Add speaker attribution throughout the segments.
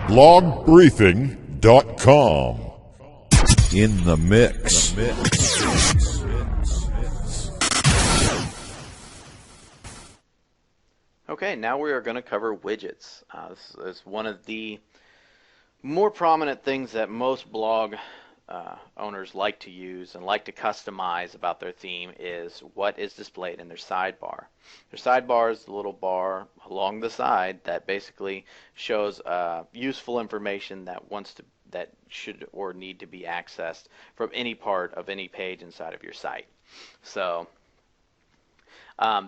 Speaker 1: blogbriefing.com. In the mix.
Speaker 2: Okay, now we are going to cover widgets. This is one of the more prominent things that most blog owners like to use and like to customize about their theme is what is displayed in their sidebar. Their sidebar is the little bar along the side that basically shows useful information that should or need to be accessed from any part of any page inside of your site. So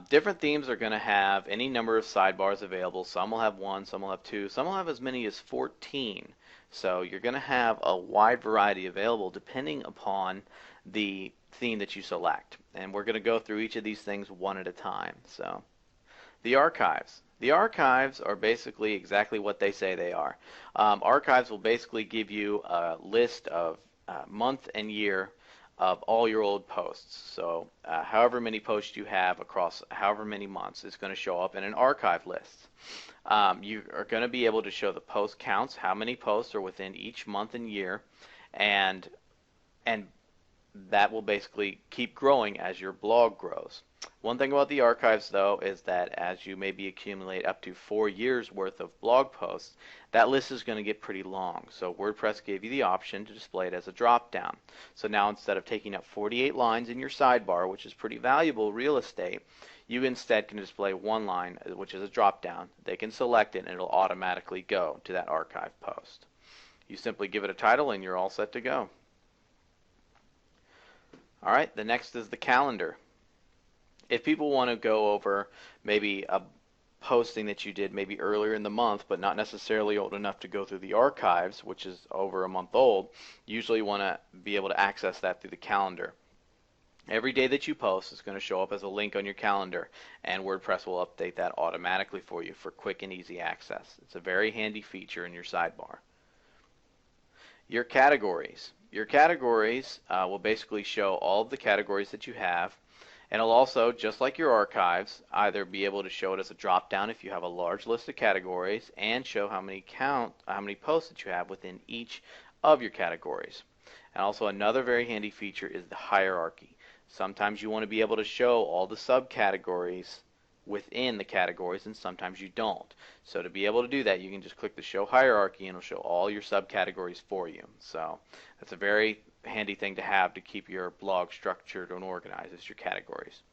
Speaker 2: different themes are going to have any number of sidebars available. Some will have one, some will have two, some will have as many as 14. So you're going to have a wide variety available depending upon the theme that you select. And we're going to go through each of these things one at a time. So the archives. The archives are basically exactly what they say they are. Archives will basically give you a list of month and year of all your old posts. So however many posts you have across however many months is going to show up in an archive list. You are going to be able to show the post counts, how many posts are within each month and year, and that will basically keep growing as your blog grows. One thing about the archives, though, is that as you maybe accumulate up to 4 years worth of blog posts, that list is going to get pretty long. So WordPress gave you the option to display it as a drop-down. So now instead of taking up 48 lines in your sidebar, which is pretty valuable real estate, you instead can display one line, which is a drop-down. They can select it, and it'll automatically go to that archive post. You simply give it a title, and you're all set to go. All right, the next is the calendar. If people want to go over maybe a posting that you did maybe earlier in the month, but not necessarily old enough to go through the archives, which is over a month old, you usually want to be able to access that through the calendar. Every day that you post is going to show up as a link on your calendar, and WordPress will update that automatically for you for quick and easy access. It's a very handy feature in your sidebar. Your categories. Your categories will basically show all of the categories that you have, and it'll also, just like your archives, either be able to show it as a drop-down if you have a large list of categories, and show how many posts that you have within each of your categories. And also another very handy feature is the hierarchy. Sometimes you want to be able to show all the subcategories within the categories, and sometimes you don't. So to be able to do that, you can just click the show hierarchy, and it'll show all your subcategories for you. So that's a very handy thing to have to keep your blog structured and organized as your categories.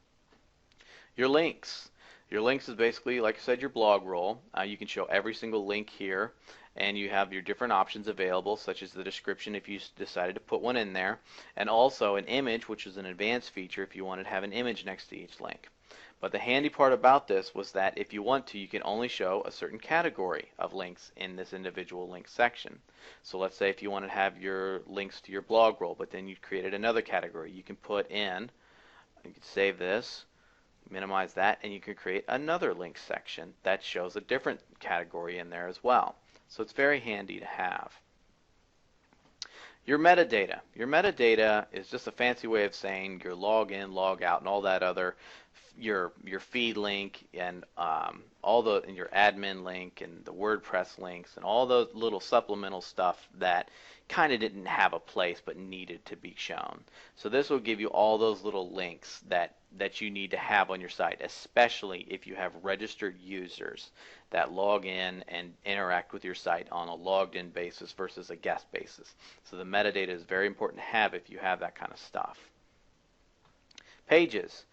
Speaker 2: Your links. Your links is basically, like I said, your blog roll. You can show every single link here, and you have your different options available, such as the description if you decided to put one in there, and also an image, which is an advanced feature if you wanted to have an image next to each link. But the handy part about this was that if you want to, you can only show a certain category of links in this individual link section. So let's say if you want to have your links to your blog roll, but then you created another category, you can put in, you can save this, minimize that, and you can create another link section that shows a different category in there as well. So it's very handy to have. Your metadata. Your metadata is just a fancy way of saying your login, log out, and all that other, your feed link, and and your admin link, and the WordPress links, and all those little supplemental stuff that kind of didn't have a place but needed to be shown. So this will give you all those little links that you need to have on your site, especially if you have registered users that log in and interact with your site on a logged in basis versus a guest basis. So the metadata is very important to have if you have that kind of stuff. Pages.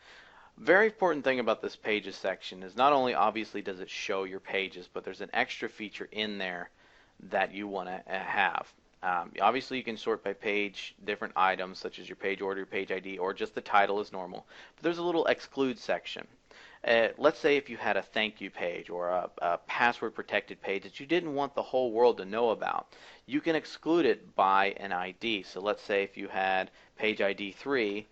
Speaker 2: Very important thing about this pages section is not only obviously does it show your pages, but there's an extra feature in there that you want to have. Obviously you can sort by page different items such as your page order, your page ID, or just the title as normal. But there's a little exclude section. Let's say if you had a thank you page or a password protected page that you didn't want the whole world to know about, you can exclude it by an ID. So let's say if you had page ID 3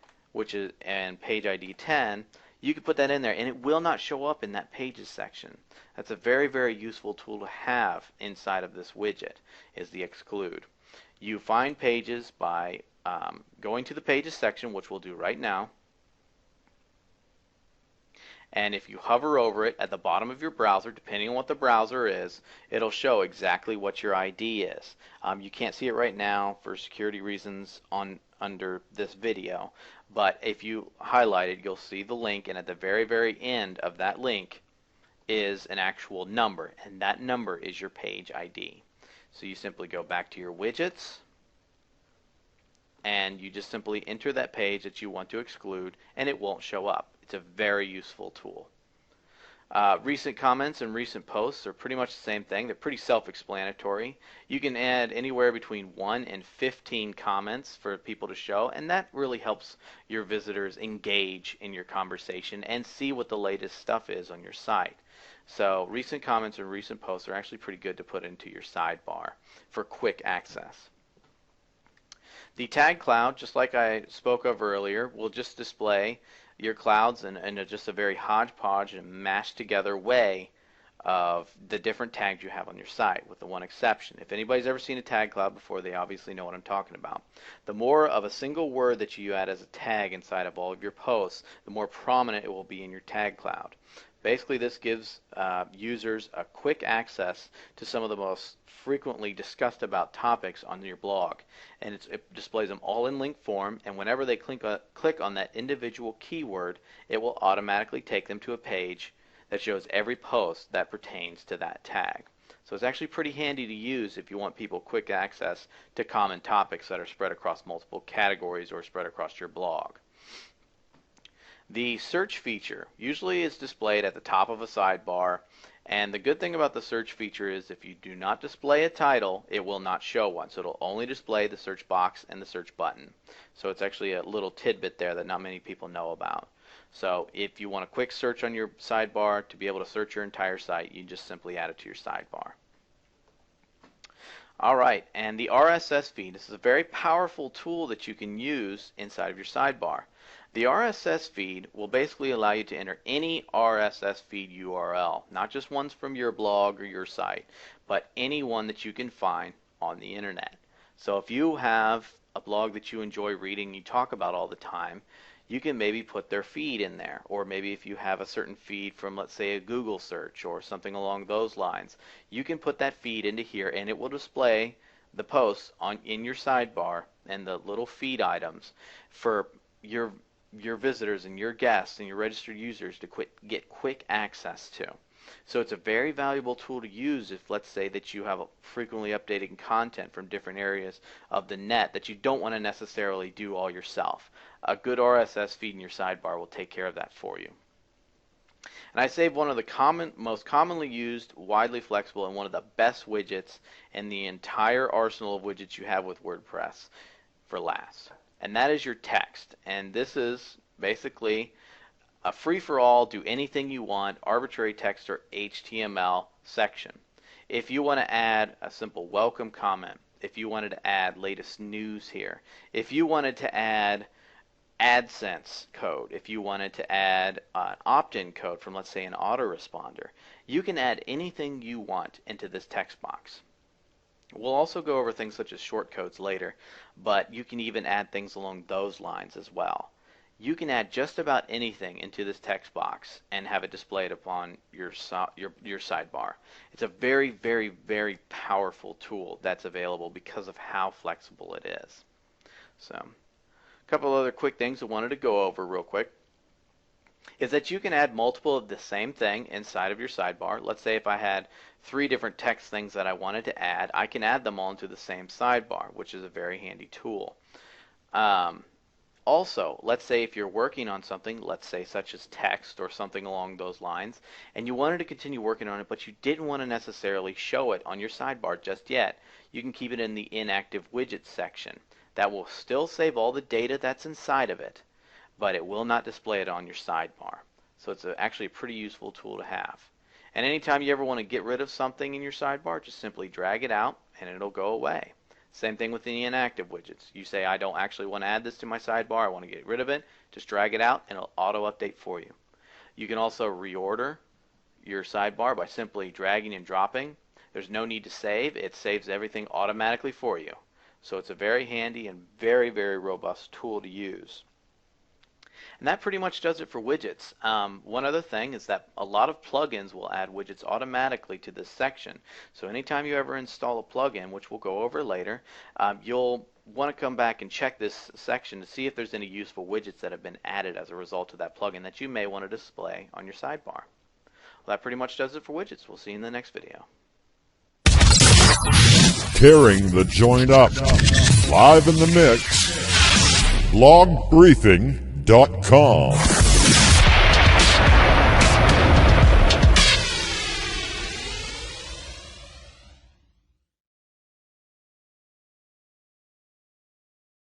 Speaker 2: and page ID 10, you can put that in there and it will not show up in that pages section. That's a very, very useful tool to have inside of this widget, is the exclude. You find pages by going to the pages section, which we'll do right now, And if you hover over it at the bottom of your browser, depending on what the browser is, it'll show exactly what your ID is. You can't see it right now for security reasons under this video, but if you highlight it, you'll see the link, and at the very, very end of that link is an actual number, and that number is your page ID. So you simply go back to your widgets, and you just simply enter that page that you want to exclude, and it won't show up. It's a very useful tool. Recent comments and recent posts are pretty much the same thing. They're pretty self-explanatory. You can add anywhere between 1 and 15 comments for people to show, and that really helps your visitors engage in your conversation and see what the latest stuff is on your site. So recent comments and recent posts are actually pretty good to put into your sidebar for quick access. The tag cloud, just like I spoke of earlier, will just display your clouds in just a very hodgepodge and mashed together way of the different tags you have on your site, with the one exception. If anybody's ever seen a tag cloud before, they obviously know what I'm talking about. The more of a single word that you add as a tag inside of all of your posts, the more prominent it will be in your tag cloud. Basically, this gives users a quick access to some of the most frequently discussed about topics on your blog, and it displays them all in link form, and whenever they click on that individual keyword, it will automatically take them to a page that shows every post that pertains to that tag. So it's actually pretty handy to use if you want people quick access to common topics that are spread across multiple categories or spread across your blog. The search feature usually is displayed at the top of a sidebar, and the good thing about the search feature is if you do not display a title, it will not show one. So it'll only display the search box and the search button. So it's actually a little tidbit there that not many people know about. So if you want a quick search on your sidebar to be able to search your entire site, you just simply add it to your sidebar. Alright, and the RSS feed. This is a very powerful tool that you can use inside of your sidebar. The RSS feed will basically allow you to enter any RSS feed URL, not just ones from your blog or your site, but any one that you can find on the internet. So if you have a blog that you enjoy reading, you talk about all the time, you can maybe put their feed in there. Or maybe if you have a certain feed from, let's say, a Google search or something along those lines, you can put that feed into here, and it will display the posts in your sidebar and the little feed items for your visitors and your guests and your registered users to get quick access to. So it's a very valuable tool to use if, let's say, that you have frequently updating content from different areas of the net that you don't want to necessarily do all yourself. A good RSS feed in your sidebar will take care of that for you. And I saved one of the most commonly used, widely flexible, and one of the best widgets in the entire arsenal of widgets you have with WordPress for last. And that is your text. And this is basically a free-for-all, do anything you want, arbitrary text or HTML section. If you want to add a simple welcome comment, if you wanted to add latest news here, if you wanted to add AdSense code, if you wanted to add an opt-in code from, let's say, an autoresponder, you can add anything you want into this text box. We'll also go over things such as shortcodes later, but you can even add things along those lines as well. You can add just about anything into this text box and have it displayed upon your sidebar. It's a very, very, very powerful tool that's available because of how flexible it is. So, a couple other quick things I wanted to go over real quick is that you can add multiple of the same thing inside of your sidebar. Let's say if I had 3 different text things that I wanted to add, I can add them all into the same sidebar, which is a very handy tool. Also, let's say if you're working on something, let's say such as text or something along those lines, and you wanted to continue working on it, but you didn't want to necessarily show it on your sidebar just yet, you can keep it in the inactive widgets section. That will still save all the data that's inside of it, but it will not display it on your sidebar. So it's actually a pretty useful tool to have. And anytime you ever want to get rid of something in your sidebar, just simply drag it out and it'll go away. Same thing with the inactive widgets. You say, I don't actually want to add this to my sidebar, I want to get rid of it, just drag it out and it'll auto update for you. You can also reorder your sidebar by simply dragging and dropping. There's no need to save, it saves everything automatically for you. So it's a very handy and very, very robust tool to use. And that pretty much does it for widgets. One other thing is that a lot of plugins will add widgets automatically to this section. So anytime you ever install a plugin, which we'll go over later, you'll want to come back and check this section to see if there's any useful widgets that have been added as a result of that plugin that you may want to display on your sidebar. Well, that pretty much does it for widgets. We'll see you in the next video.
Speaker 1: Tearing the joint up. Live in the mix. Blogbriefing.com